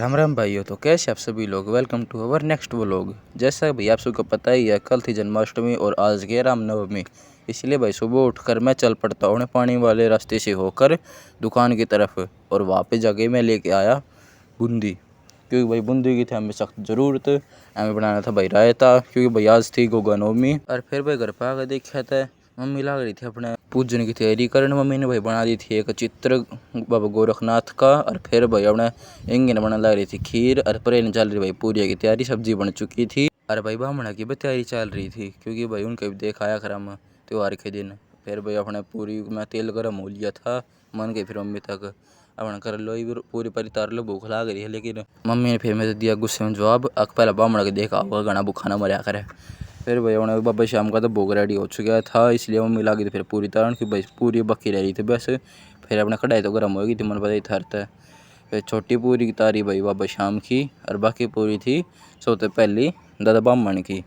राम राम भाइयों। तो कैसे आप सभी लोग, welcome to our next vlog. जैसा भाई आप सबको पता ही है, कल थी जन्माष्टमी और आज की रामनवमी। इसलिए भाई सुबह उठकर मैं चल पड़ता हूँ पानी वाले रास्ते से होकर दुकान की तरफ, और वहाँ पे जाके मैं लेके आया बूंदी, क्योंकि भाई बूंदी की थी हमें सख्त ज़रूरत। हमें बनाना था भाई रायता, क्योंकि भाई आज थी गोगा नवमी। और फिर भाई घर पर आकर देखा था मम्मी लग रही थी अपने पूजन की तैयारी करने। मम्मी ने भाई बना दी थी एक चित्र बाबा गोरखनाथ का, और फिर भाई अपने इंगन बना लग रही थी खीर, और परेन चल रही भाई पूरी की तैयारी, सब्जी बन चुकी थी। और भाई बामणा की भी तैयारी चल रही थी, क्योंकि भाई उनके भी देखाया खराम त्यौहार के दिन। फिर भाई अपने पूरी में तेल गर्म हो लिया था, मन गई फिर मम्मी तक अपना कर लो पूरी परी तार लो, भूख लाग रही है। लेकिन मम्मी ने फिर मेरे दिया गुस्से में जवाब, अक पहले बामणा के देखा होगा घना भूखा ना मरिया करे। फिर भाई उन्हें बाबा शाम का तो भोग रेडी हो चुका था, इसलिए मम्मी लगी थी फिर पूरी तारण की भाई पूरी बकी रह रही थी बस। फिर अपने कढ़ाई तो गर्म होगी थी, मन पता ही था। फिर छोटी पूरी की तारी भाई बाबा शाम की, और बाकी पूरी थी सोते पहली दादा बामण की।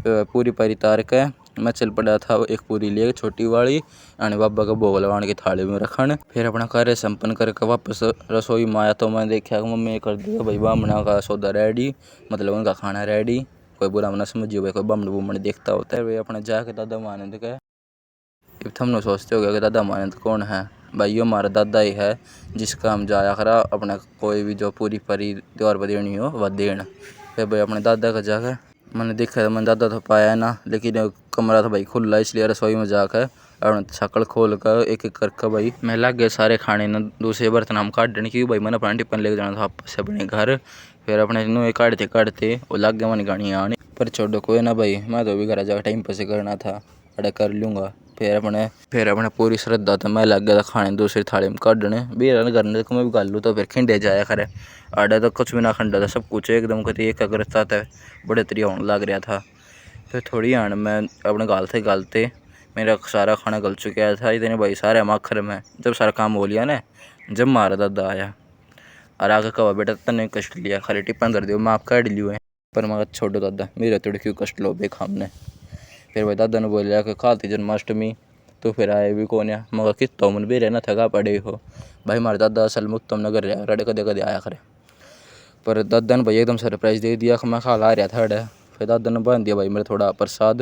पूरी पारी तार के मैं चल पड़ा था एक पूरी ले छोटी वाली, और बाबा का भोग लगाने की थाली में रखन। फिर अपना कार्य संपन्न करके वापस रसोई में आया, तो मैं देखा मम्मी कर दिया भाई बामणा का सौदा रेडी, मतलब उनका खाना रेडी। कोई बुरा मना समझिए भाई, कोई बामण बुमण देखता होता है भाई। अपने जाके दादा मानंद के अब थम सोचते हो कि दादा मानंद कौन है। भाई ये हमारा दादा ही है, जिसका हम जाया करा अपने कोई भी जो पूरी परी त्योहार पर देनी हो वह देन। फिर भाई अपने दादा का जाकर मैंने देखा था, मैंने दादा तो पाया ना, लेकिन कमरा था भाई खुला, इसलिए रसोई में जाकर और शक्ल खोल कर एक एक करके भाई मैं लग गए सारे खाने न दूसरे बर्तन हम काट देने की भाई। मैंने अपना टिफिन लेके जाना था वापस से अपने घर। फिर अपने नुए काटते वो लग गया मन गानी आने, पर छोड़ो कोई ना भाई, मैं तो भी घर जाकर टाइम पास करना था, अरे कर लूँगा। फिर अपने पूरी श्रद्धा तो मैं लग गया था खाने दूसरी थाली में काटने भी करने को मैं भी गालू, तो फिर खिंडे जाया करे। आडा तो कुछ भी ना खंडा था, सब कुछ एकदम कति एक अग्रता था, बड़े तरीके होने लग रहा था। फिर थोड़ी आन मैं अपने गालते मेरा सारा खाना गल चुका था इतने भाई सारे आखिर में जब सारा काम हो लिया ना, जब मारा दादा आया और आगे कहा बेटा तने कष्ट लिया, खाली टिप्पण कर दियो मैं आप काट लियो है, पर मगर छोड़ो दादा मेरे थोड़ी क्यों कष्ट लो बेख हमने। फिर भाई दादा ने बोलिया कि खाती जन्माष्टमी तो फिर आए भी कौन है, मगर कित तो मन भी रहना थका पड़े हो भाई। हमारे दादा असल में उत्तम नगर रहा रड़े कदे कदे आया करे, पर दादा ने भाई एकदम सरप्राइज़ दे दिया कि मैं खा ला रहा था अड़े। फिर दादा ने बांध दिया भाई मेरा थोड़ा प्रसाद,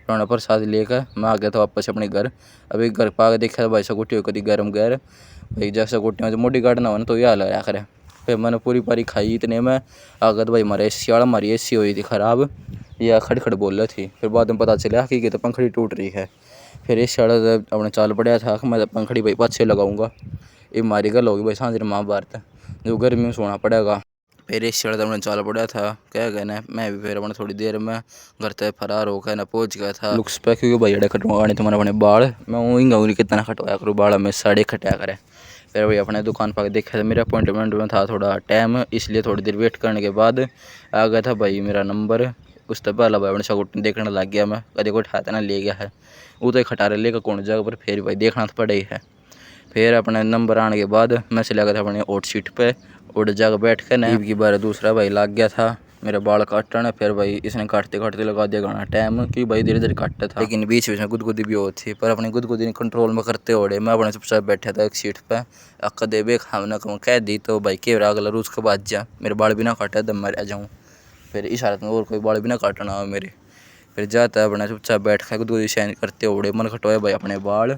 पुराना प्रसाद लेकर मैं आ गया था वापस अपने घर। अभी घर पा के देखा भाई सकुटी कभी गर्म गैर भाई, जैसा कुटियों से मोटी काटना हो ना तो ये हाल आया करे। फिर मैंने पूरी पारी खाई, इतने में आ गया तो भाई हमारे एसी वाला हमारी एसी हुई थी ख़राब, या खड़खड़ बोल रही थी। फिर बाद में पता चला कि तो पंखड़ी टूट रही है। फिर इस शाला अपने चाल पड़ा था कि मैं पंखड़ी भाई पाछे लगाऊंगा, ये मारी गल होगी भाई सांझ महाभारत, जो गर्मी में सोना पड़ेगा। फिर इस शाला अपने चाल पड़ा था क्या कहना, मैं भी फिर अपने थोड़ी देर में घर तक फरार होकर ना पहुँच गया था लुक्स पे, क्योंकि भाई अड़े कटवाने तो मैंने अपने बाल मैं वहीं कितना खटवाया करूँ बाल में साढ़े खटाया करे। फिर भाई अपने दुकान पर देखा था, मेरा अपॉइंटमेंट में था थोड़ा टाइम, इसलिए थोड़ी देर वेट करने के बाद आ गया था भाई मेरा नंबर। उस तो पहला भाई अपने सकुटी देखने लग गया मैं, कदे को उठाता ना ले गया है वो तो खटारे लेकर कौन जगह पर, फिर भाई देखना तो पड़ा ही है। फिर अपने नंबर आने के बाद मैं चला गया था अपने ओट सीट पे, उड़ जगह बैठ कर न की बार दूसरा भाई लग गया था मेरा बाल काटने। फिर भाई इसने काटते काटते लगा दिया घना टाइम, क्योंकि भाई धीरे धीरे काटता था, लेकिन बीच बीच में गुदगुदी भी होती थी। पर अपनी गुदगुदी कंट्रोल में करते ओढ़े मैं अपने चुपचाप बैठा था एक सीट पर। अक्का दे बे खाना कहूँ कह दी तो भाई के अगला रोज के बाद जा मेरे बाल भी ना काटा दम मर जाऊँ, फिर इस हालत में और कोई बाल भी ना काटना हो मेरे। फिर जाता है अपना चुपचाप बैठ कर गुदगुदी शैन करते ओढ़े मन खटवाए भाई अपने बाल।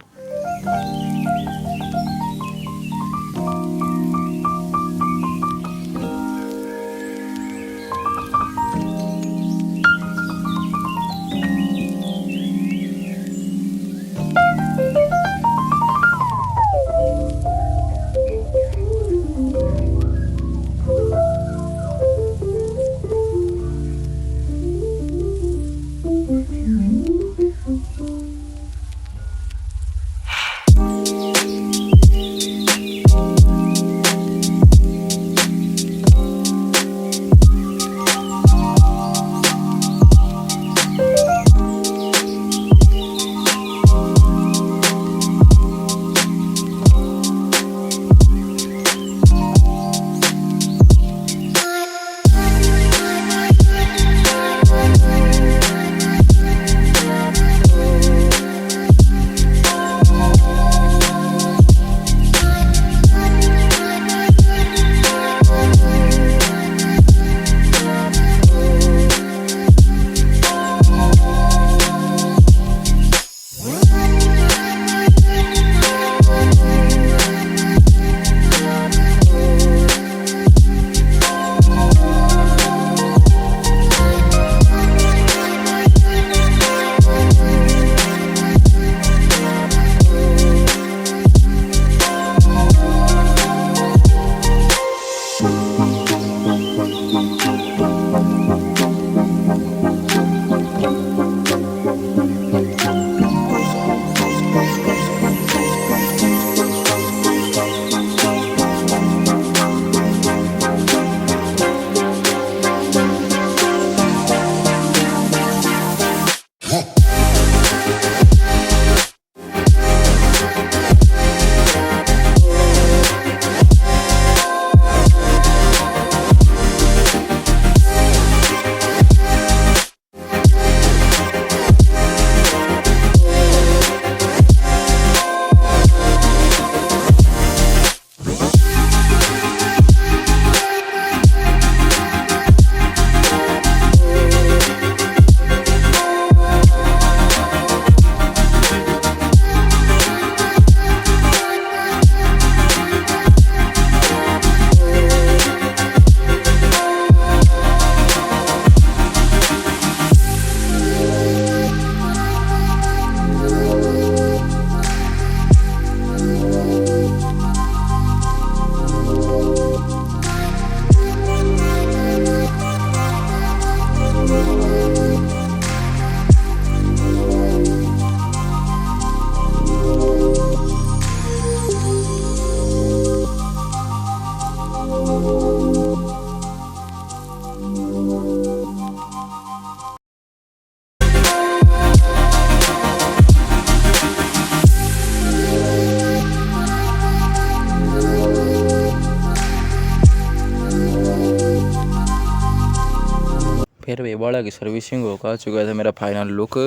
फिर भाई बाड़ा की सर्विसिंग होकर आ चुका था मेरा फाइनल लुक।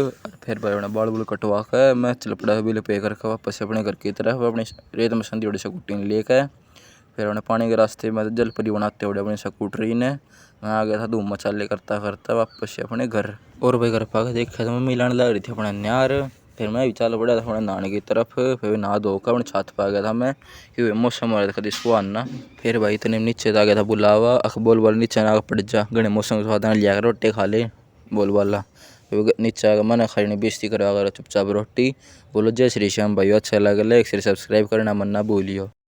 फिर भाई अपना बाल बुल कटवा कर मैं चल पड़ा बिल पे करके वापस अपने घर की तरफ अपनी रेत में संधी उड़ी स्कूटी लेकर। फिर उन्हें पानी के रास्ते में जलपरी बनाते हुए अपनी स्कूटरी ने मैं आ गया था धूम मचाले करता करता वापस से अपने घर। और भाई घर पा के देखा तो मम्मी लाने लग रही थी अपना न्यार। फिर मैं भी चल पड़ा था थोड़ा नहाने की तरफ। फिर नहा धोकर अपने छत पर आ गया था मैं क्योंकि मौसम हो रहा था कभी सुहाना। फिर भाई इतने नीचे आ गया था बुलावा बोल वाला नीचे ना पड़ जा गणे मौसम के स्वाद लिया कर रोटी खा ले बोल वाला। नीचे आकर मैंने खाई बेइज्जती करवा कर चुपचाप रोटी। बोलो जय श्री श्याम भाई, अच्छा लगे लाइक शेयर सब्सक्राइब करना मन ना भूलियो।